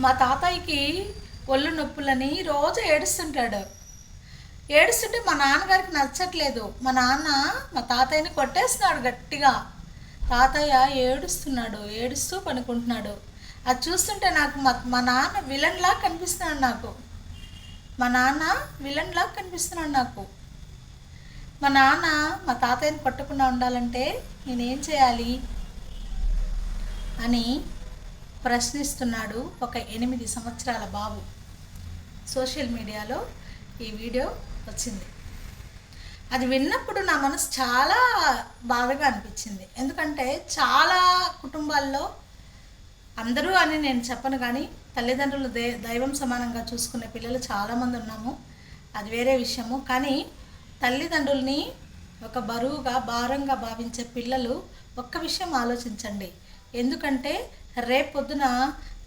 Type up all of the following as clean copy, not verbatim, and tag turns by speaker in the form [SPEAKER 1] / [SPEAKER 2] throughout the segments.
[SPEAKER 1] మా తాతయ్యకి ఒళ్ళు నొప్పులని రోజు ఏడుస్తుంటాడు. ఏడుస్తుంటే మా నాన్నగారికి నచ్చట్లేదు. మా తాతయ్యని కొట్టేస్తున్నాడు గట్టిగా. తాతయ్య ఏడుస్తున్నాడు, ఏడుస్తూ పనుకుంటున్నాడు. అది చూస్తుంటే నాకు మా నాన్న విలన్లా కనిపిస్తున్నాడు నాకు. మా నాన్న విలన్లా కనిపిస్తున్నాడు నాకు. మా నాన్న మా తాతయ్యని కొట్టకుండా ఉండాలంటే నేనేం చేయాలి అని ప్రశ్నిస్తున్నాడు ఒక 8 సంవత్సరాల బాబు. సోషల్ మీడియాలో ఈ వీడియో వచ్చింది. అది విన్నప్పుడు నా మనసు చాలా బాధగా అనిపించింది. ఎందుకంటే చాలా కుటుంబాల్లో, అందరూ అని నేను చెప్పను కానీ, తల్లిదండ్రులు దైవం సమానంగా చూసుకునే పిల్లలు చాలామంది ఉన్నాము. అది వేరే విషయము. కానీ తల్లిదండ్రుల్ని ఒక బరువుగా, భారంగా భావించే పిల్లలు ఒక్క విషయం ఆలోచించండి. ఎందుకంటే రేపొద్దున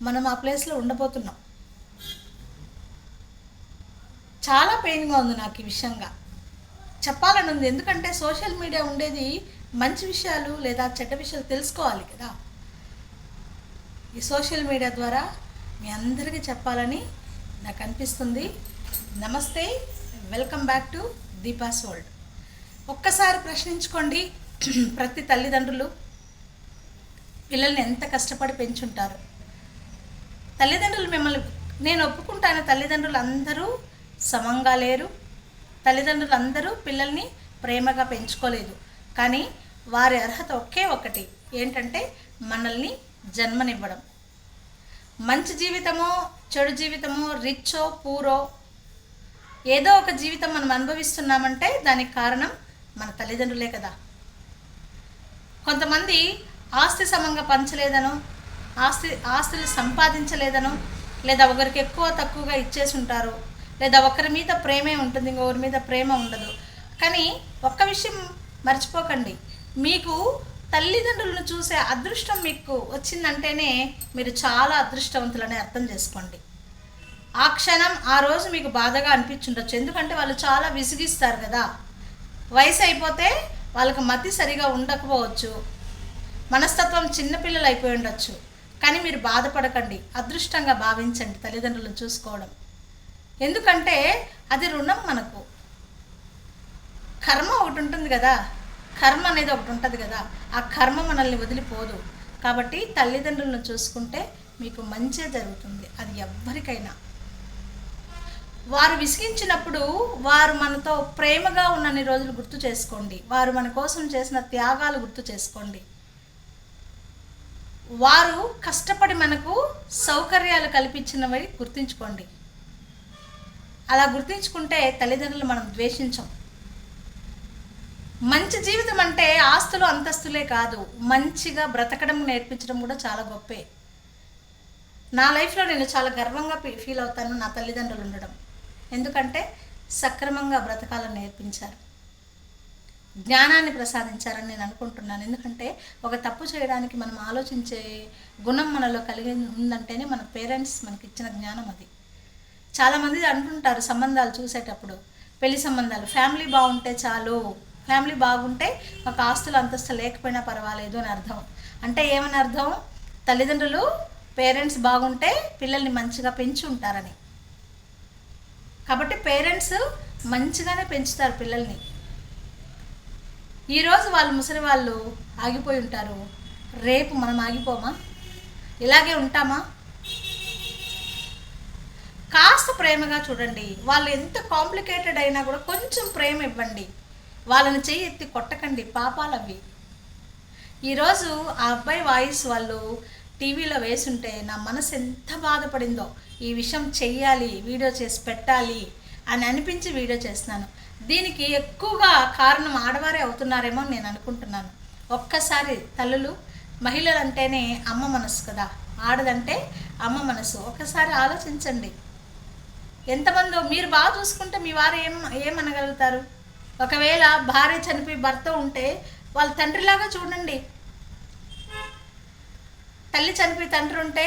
[SPEAKER 1] మనం ఆ ప్లేస్లో ఉండబోతున్నాం. చాలా పెయిన్గా ఉంది నాకు ఈ విషయంగా చెప్పాలని ఉంది. ఎందుకంటే సోషల్ మీడియా ఉండేది మంచి విషయాలు లేదా చెడ్డ విషయాలు తెలుసుకోవాలి కదా. ఈ సోషల్ మీడియా ద్వారా మీ అందరికీ చెప్పాలని నాకు అనిపిస్తుంది. నమస్తే, welcome back to Deepa's world. ఒక్కసారి ప్రశ్నించుకోండి. ప్రతి తల్లిదండ్రులు పిల్లల్ని ఎంత కష్టపడి పెంచుంటారు. తల్లిదండ్రులు మిమ్మల్ని, నేను ఒప్పుకుంటాను, తల్లిదండ్రులు అందరూ సమంగా లేరు. తల్లిదండ్రులు అందరూ పిల్లల్ని ప్రేమగా పెంచుకోలేదు. కానీ వారి అర్హత ఒకే ఒకటి, ఏంటంటే మనల్ని జన్మనివ్వడం. మంచి జీవితమో చెడు జీవితమో, రిచ్చో పూరో, ఏదో ఒక జీవితం మనం అనుభవిస్తున్నామంటే దానికి కారణం మన తల్లిదండ్రులే కదా. కొంతమంది ఆస్తి సమంగా పంచలేదనో, ఆస్తులు సంపాదించలేదనో, లేదా ఒకరికి ఎక్కువ తక్కువగా ఇచ్చేసి ఉంటారు, లేదా ఒకరి మీద ప్రేమే ఉంటుంది, ఇంకొకరి మీద ప్రేమ ఉండదు. కానీ ఒక్క విషయం మర్చిపోకండి, మీకు తల్లిదండ్రులను చూసే అదృష్టం మీకు వచ్చిందంటేనే మీరు చాలా అదృష్టవంతులని అర్థం చేసుకోండి. ఆ క్షణం, ఆ రోజు మీకు బాధగా అనిపించుండొచ్చు. ఎందుకంటే వాళ్ళు చాలా విసిగిస్తారు కదా. వయసు అయిపోతే వాళ్ళకి మతి సరిగా ఉండకపోవచ్చు, మనస్తత్వం చిన్నపిల్లలు అయిపోయి ఉండొచ్చు. కానీ మీరు బాధపడకండి, అదృష్టంగా భావించండి తల్లిదండ్రులను చూసుకోవడం. ఎందుకంటే అది రుణం. మనకు కర్మ ఒకటి ఉంటుంది కదా, కర్మ అనేది ఒకటి ఉంటుంది కదా, ఆ కర్మ మనల్ని వదిలిపోదు. కాబట్టి తల్లిదండ్రులను చూసుకుంటే మీకు మంచి జరుగుతుంది. అది ఎవ్వరికైనా. వారు విసిగించినప్పుడు వారు మనతో ప్రేమగా ఉన్నన్ని రోజులు గుర్తు చేసుకోండి. వారు మన కోసం చేసిన త్యాగాలు గుర్తు చేసుకోండి. వారు కష్టపడి మనకు సౌకర్యాలు కల్పించినవి గుర్తుంచుకోండి. అలా గుర్తుంచుకుంటే తల్లిదండ్రులు మనం ద్వేషించం. మంచి జీవితం అంటే ఆస్తులు అంతస్తులే కాదు, మంచిగా బ్రతకడం నేర్పించడం కూడా చాలా గొప్పే. నా లైఫ్లో నేను చాలా గర్వంగా ఫీల్ అవుతాను నా తల్లిదండ్రులు ఉండడం. ఎందుకంటే సక్రమంగా బ్రతకాలని నేర్పించారు, జ్ఞానాన్ని ప్రసాదించారని నేను అనుకుంటున్నాను. ఎందుకంటే ఒక తప్పు చేయడానికి మనం ఆలోచించే గుణం మనలో కలిగి ఉందంటేనే మన పేరెంట్స్ మనకి ఇచ్చిన జ్ఞానం అది. చాలామంది అంటుంటారు సంబంధాలు చూసేటప్పుడు, పెళ్లి సంబంధాలు, ఫ్యామిలీ బాగుంటే చాలు, ఫ్యామిలీ బాగుంటే మాకు ఆస్తులు అంతస్తు లేకపోయినా పర్వాలేదు అని అర్థం. అంటే ఏమని అర్థం? తల్లిదండ్రులు, పేరెంట్స్ బాగుంటే పిల్లల్ని మంచిగా పెంచి ఉంటారని. కాబట్టి పేరెంట్స్ మంచిగానే పెంచుతారు పిల్లల్ని. ఈరోజు వాళ్ళు ముసలి వాళ్ళు ఆగిపోయి ఉంటారు, రేపు మనం ఆగిపోమా? ఇలాగే ఉంటామా? కాస్త ప్రేమగా చూడండి. వాళ్ళు ఎంత కాంప్లికేటెడ్ అయినా కూడా కొంచెం ప్రేమ ఇవ్వండి. వాళ్ళని చెయ్యి ఎత్తి కొట్టకండి, పాపాలు అవి. ఈరోజు ఆ అబ్బాయి వాయిస్ వాళ్ళు టీవీలో వేసుంటే నా మనసు ఎంత బాధపడిందో. ఈ విషయం చెయ్యాలి, వీడియో చేసి పెట్టాలి అని అనిపించి వీడియో చేస్తున్నాను. దీనికి ఎక్కువగా కారణం ఆడవారే అవుతున్నారేమో నేను అనుకుంటున్నాను. ఒక్కసారి తల్లులు, మహిళలు అంటేనే అమ్మ మనసు కదా, ఆడదంటే అమ్మ మనసు. ఒక్కసారి ఆలోచించండి. ఎంతమందో మీరు బాగా చూసుకుంటే మీ వారు ఏమనగలుగుతారు? ఒకవేళ భార్య చనిపోయి భర్త ఉంటే వాళ్ళ తండ్రిలాగా చూడండి. తల్లి చనిపోయి తండ్రి ఉంటే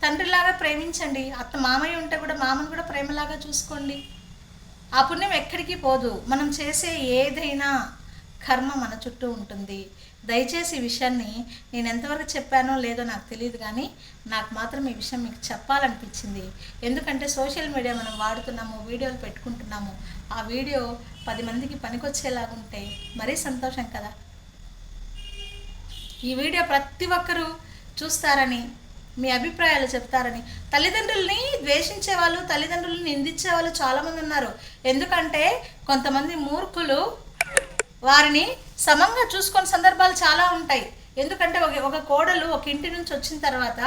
[SPEAKER 1] తండ్రిలాగా ప్రేమించండి. అత్త మామయ్య ఉంటే కూడా మామను కూడా ప్రేమలాగా చూసుకోండి. ఆ పుణ్యం ఎక్కడికి పోదు. మనం చేసే ఏదైనా కర్మ మన చుట్టూ ఉంటుంది. దయచేసి ఈ విషయాన్ని నేను ఎంతవరకు చెప్పానో లేదో నాకు తెలియదు, కానీ నాకు మాత్రం ఈ విషయం మీకు చెప్పాలనిపించింది. ఎందుకంటే సోషల్ మీడియా మనం వాడుతున్నాము, వీడియోలు పెట్టుకుంటున్నాము, ఆ వీడియో 10 మందికి పనికొచ్చేలాగుంటే మరీ సంతోషం కదా. ఈ వీడియో ప్రతి ఒక్కరూ చూస్తారని, మీ అభిప్రాయాలు చెప్తారని. తల్లిదండ్రుల్ని ద్వేషించే వాళ్ళు, తల్లిదండ్రులను నిందించే వాళ్ళు చాలామంది ఉన్నారు. ఎందుకంటే కొంతమంది మూర్ఖులు వారిని సమంగా చూసుకునే సందర్భాలు చాలా ఉంటాయి. ఎందుకంటే ఒక కోడలు ఒక ఇంటి నుంచి వచ్చిన తర్వాత,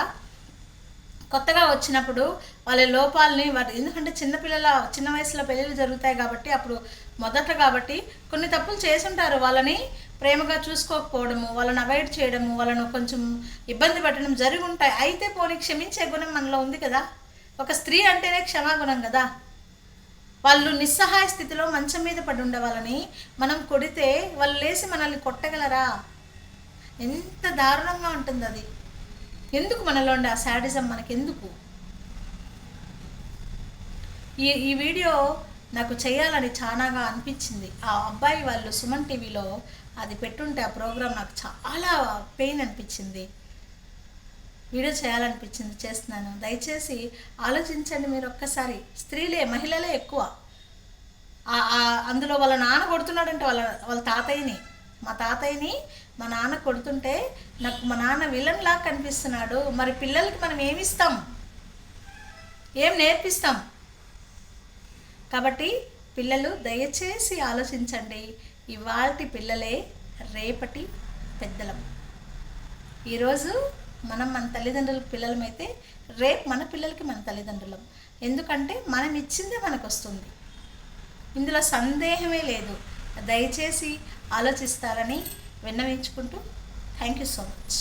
[SPEAKER 1] కొత్తగా వచ్చినప్పుడు వాళ్ళ లోపాలని ఎందుకంటే చిన్న వయసులో పెళ్ళిళ్ళు జరుగుతాయి కాబట్టి, అప్పుడు మొదట కాబట్టి కొన్ని తప్పులు చేసుంటారు. వాళ్ళని ప్రేమగా చూసుకోకపోవడము, వాళ్ళని అవాయిడ్ చేయడము, వాళ్ళను కొంచెం ఇబ్బంది పెట్టడం జరిగి ఉంటాయి. అయితే పోనీ క్షమించే గుణం మనలో ఉంది కదా. ఒక స్త్రీ అంటేనే క్షమాగుణం కదా. వాళ్ళు నిస్సహాయ స్థితిలో మంచం మీద పడి ఉండే వాళ్ళని మనం కొడితే వాళ్ళు లేచి మనల్ని కొట్టగలరా? ఎంత దారుణంగా ఉంటుంది అది. ఎందుకు మనలో ఉండే ఆ శాడిజం మనకెందుకు? ఈ వీడియో నాకు చేయాలని చాలాగా అనిపించింది. ఆ అబ్బాయి వాళ్ళు సుమన్ టీవీలో అది పెట్టుంటే ఆ ప్రోగ్రాం నాకు చాలా పెయిన్ అనిపించింది. వీడియో చేయాలనిపించింది, చేస్తున్నాను. దయచేసి ఆలోచించండి మీరు ఒక్కసారి. స్త్రీలే, మహిళలే ఎక్కువ. అందులో వాళ్ళ నాన్న కొడుతున్నాడంటే వాళ్ళ తాతయ్యని, మా తాతయ్యని మా నాన్న కొడుతుంటే నాకు మా నాన్న విలన్ లాగా కనిపిస్తున్నాడు. మరి పిల్లలకి మనం ఏమిస్తాం, ఏం నేర్పిస్తాం? కాబట్టి పిల్లలు దయచేసి ఆలోచించండి. ఇవాల్టి పిల్లలే రేపటి పెద్దలం. ఈరోజు మనం మన తల్లిదండ్రులకు పిల్లలమైతే రేపు మన పిల్లలకి మన తల్లిదండ్రులం. ఎందుకంటే మనం ఇచ్చిందే మనకు వస్తుంది, ఇందులో సందేహమే లేదు. దయచేసి ఆలోచిస్తారని విన్నవించుకుంటూ థ్యాంక్ యూ సో మచ్.